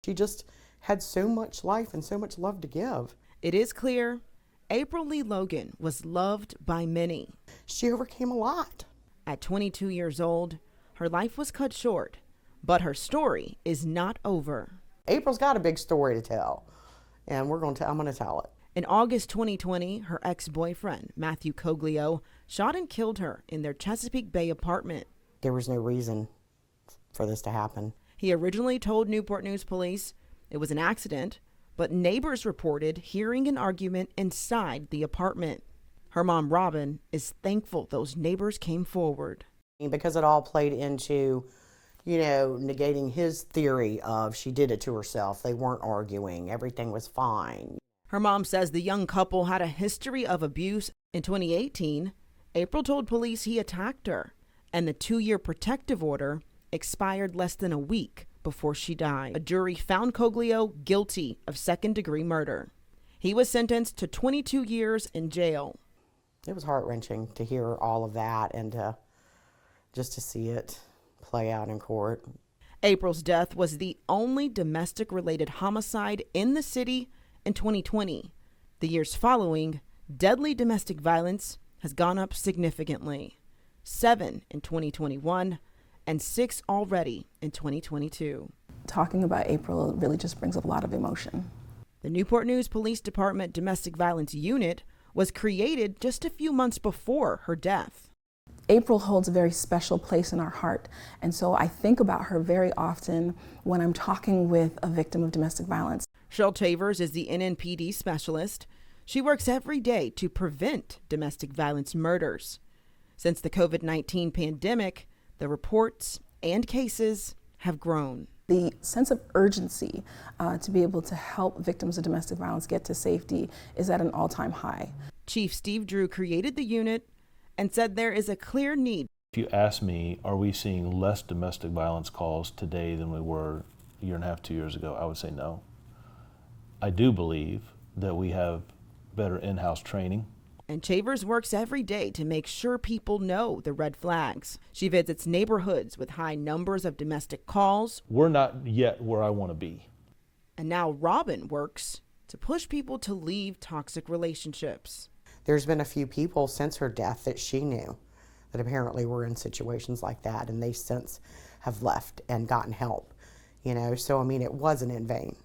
She just had so much life and so much love to give. It is clear April Lee Logan was loved by many. She overcame a lot. At 22 years old, her life was cut short, but her story is not over. April's got a big story to tell, and I'm going to tell it. In August 2020, her ex-boyfriend, Matthew Coglio, shot and killed her in their Chesapeake Bay apartment. There was no reason for this to happen. He originally told Newport News police it was an accident, but neighbors reported hearing an argument inside the apartment. Her mom, Robin, is thankful those neighbors came forward. Because it all played into, negating his theory of she did it to herself. They weren't arguing. Everything was fine. Her mom says the young couple had a history of abuse. In 2018, April told police he attacked her, and the 2-year protective order expired less than a week before she died. A jury found Coglio guilty of second-degree murder. He was sentenced to 22 years in jail. It was heart-wrenching to hear all of that and just to see it play out in court. April's death was the only domestic-related homicide in the city in 2020. The years following, deadly domestic violence has gone up significantly. 7 in 2021 and 6 already in 2022. Talking about April really just brings up a lot of emotion. The Newport News Police Department Domestic Violence Unit was created just a few months before her death. April holds a very special place in our heart, and so I think about her very often when I'm talking with a victim of domestic violence. Cheryl Tavers is the NNPD specialist. She works every day to prevent domestic violence murders. Since the COVID-19 pandemic, the reports and cases have grown. The sense of urgency to be able to help victims of domestic violence get to safety is at an all-time high. Chief Steve Drew created the unit and said there is a clear need. If you ask me, are we seeing less domestic violence calls today than we were a year and a half, 2 years ago? I would say no. I do believe that we have better in-house training. And Chavers works every day to make sure people know the red flags. She visits neighborhoods with high numbers of domestic calls. We're not yet where I want to be. And now Robin works to push people to leave toxic relationships. There's been a few people since her death that she knew that apparently were in situations like that, and they since have left and gotten help. So, it wasn't in vain.